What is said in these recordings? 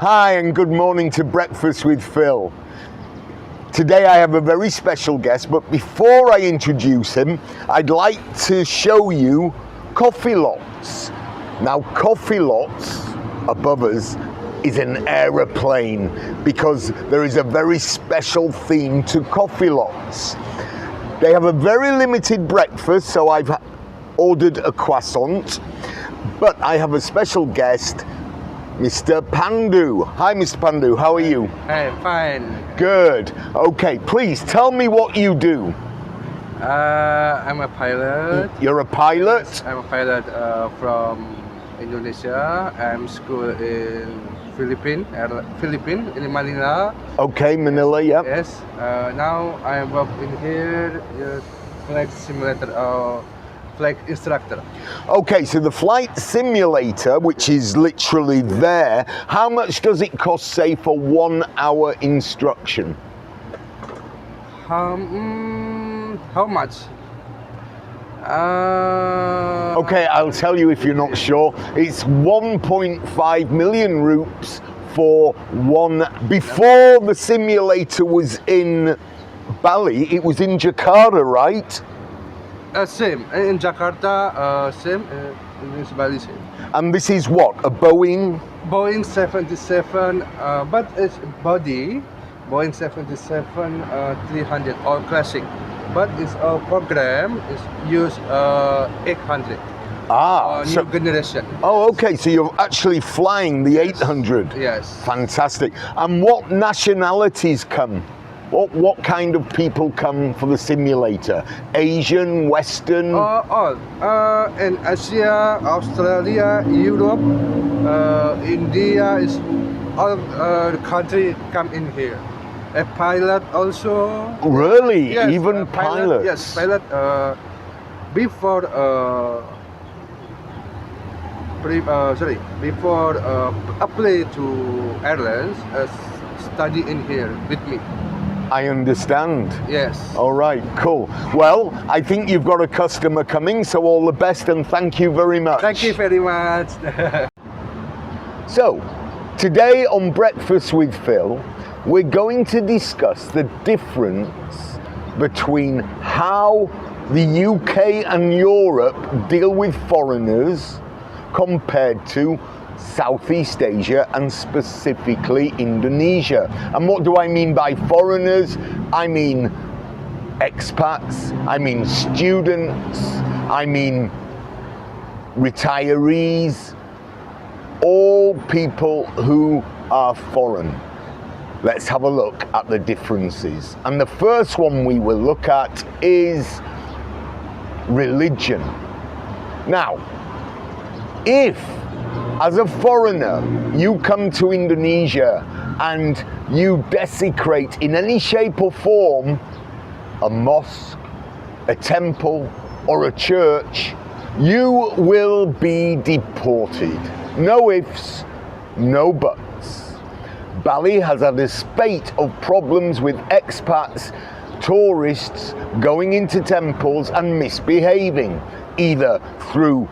Hi and good morning to Breakfast with Phil. Today I have a very special guest, but before I introduce him, I'd like to show you coffee lots. Now, coffee lots above us is an aeroplane because there is a very special theme to coffee lots. They have a very limited breakfast, so I've ordered a croissant, but I have a special guest, Mr. Pandu. Hi, Mr. Pandu, how are you? Hi, fine. Good. Okay, please tell me what you do. I'm a pilot. You're a pilot? Yes, I'm a pilot from Indonesia. I'm school in Philippines, in Manila. Okay, Manila, yeah. Yes. Now I work in here, flight simulator, flight instructor. Okay, so the flight simulator, which is literally there, how much does it cost, say, for 1 hour instruction? How much? Okay, I'll tell you if you're not sure. It's 1.5 million rupees for one. Before the simulator was in Bali, it was in Jakarta, right? Same. In Jakarta, same. In Bali, same. And this is what? A Boeing? Boeing 77, but its body, Boeing 77 300 or classic. But its program is use 800. So, new generation. Oh, okay. So you're actually flying the 800. Yes. Fantastic. And what nationalities come? What kind of people come for the simulator? Asian, Western? All. In Asia, Australia, Europe, India, is all the country come in here. A pilot also. Really? Yes, Even pilots? Yes, pilot. Before apply to airlines, study in here with me. I understand. Yes. All right, cool. Well, I think you've got a customer coming, so all the best and thank you very much. Thank you very much. So, today on Breakfast with Phil, we're going to discuss the difference between how the UK and Europe deal with foreigners compared to Southeast Asia and specifically Indonesia. And what do I mean by foreigners? I mean expats, I mean students, I mean retirees, all people who are foreign. Let's have a look at the differences. And the first one we will look at is religion. Now, if as a foreigner you come to Indonesia and you desecrate in any shape or form a mosque, a temple, or a church, you will be deported. No ifs, no buts. Bali has had a spate of problems with expats, tourists going into temples and misbehaving, either through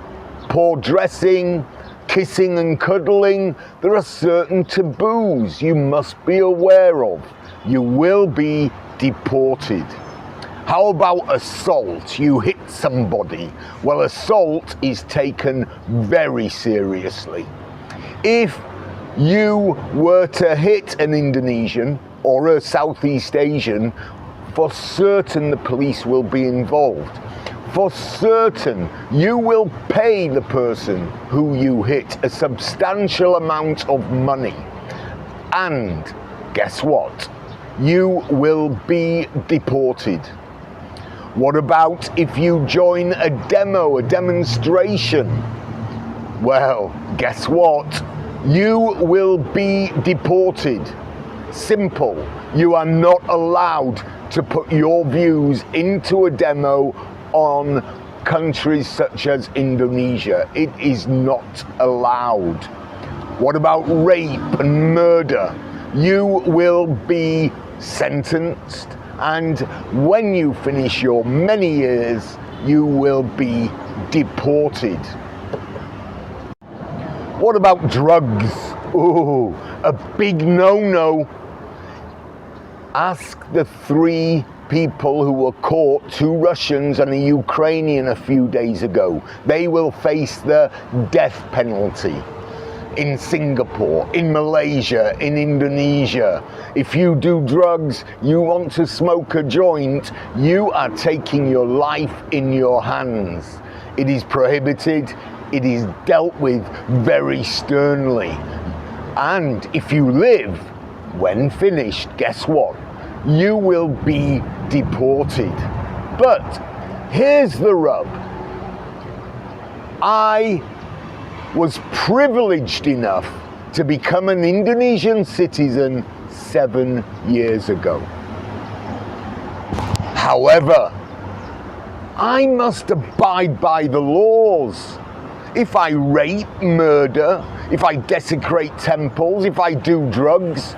poor dressing, kissing and cuddling. There are certain taboos you must be aware of. You will be deported. How about assault? You hit somebody. Well, assault is taken very seriously. If you were to hit an Indonesian or a Southeast Asian, for certain the police will be involved. For certain, you will pay the person who you hit a substantial amount of money. And guess what? You will be deported. What about if you join a demonstration? Well, guess what? You will be deported. Simple. You are not allowed to put your views into a demo on countries such as Indonesia. It is not allowed. What about rape and murder? You will be sentenced, and when you finish your many years, you will be deported. What about drugs? Ooh, a big no-no. Ask the 3 people who were caught, 2 Russians and a Ukrainian a few days ago. They will face the death penalty in Singapore, in Malaysia, in Indonesia. If you do drugs, you want to smoke a joint, you are taking your life in your hands. It is prohibited, it is dealt with very sternly. And if you live, when finished, guess what? You will be deported. But here's the rub. I was privileged enough to become an Indonesian citizen 7 years ago. However, I must abide by the laws. If I rape, murder, if I desecrate temples, if I do drugs,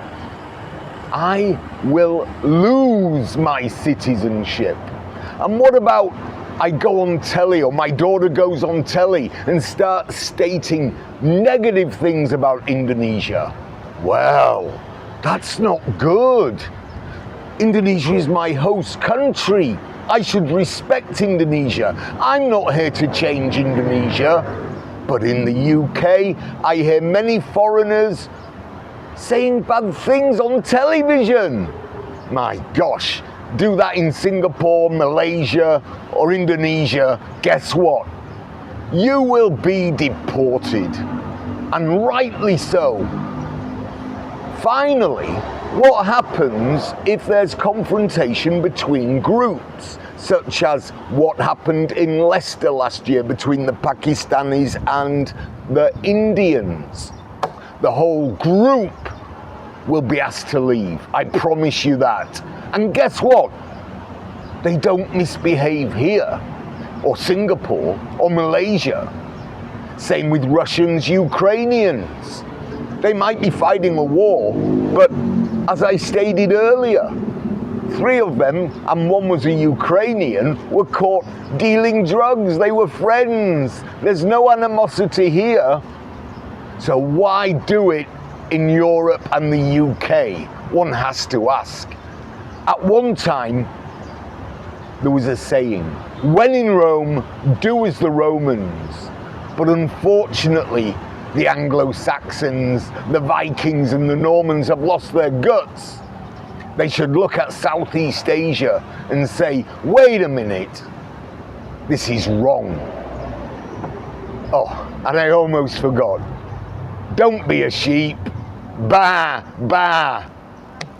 I will lose my citizenship. And what about I go on telly, or my daughter goes on telly and starts stating negative things about Indonesia? Well, that's not good. Indonesia is my host country. I should respect Indonesia. I'm not here to change Indonesia. But in the UK, I hear many foreigners saying bad things on television. My gosh, do that in Singapore, Malaysia, or Indonesia, guess what? You will be deported, and rightly so. Finally, what happens if there's confrontation between groups, such as what happened in Leicester last year between the Pakistanis and the Indians? The whole group will be asked to leave. I promise you that. And guess what? They don't misbehave here, or Singapore, or Malaysia. Same with Russians, Ukrainians. They might be fighting a war, but as I stated earlier, 3 of them, and 1 was a Ukrainian, were caught dealing drugs. They were friends. There's no animosity here. So why do it in Europe and the UK? One has to ask. At one time, there was a saying, when in Rome, do as the Romans. But unfortunately, the Anglo-Saxons, the Vikings and the Normans have lost their guts. They should look at Southeast Asia and say, wait a minute, this is wrong. Oh, and I almost forgot. Don't be a sheep. Bah, bah.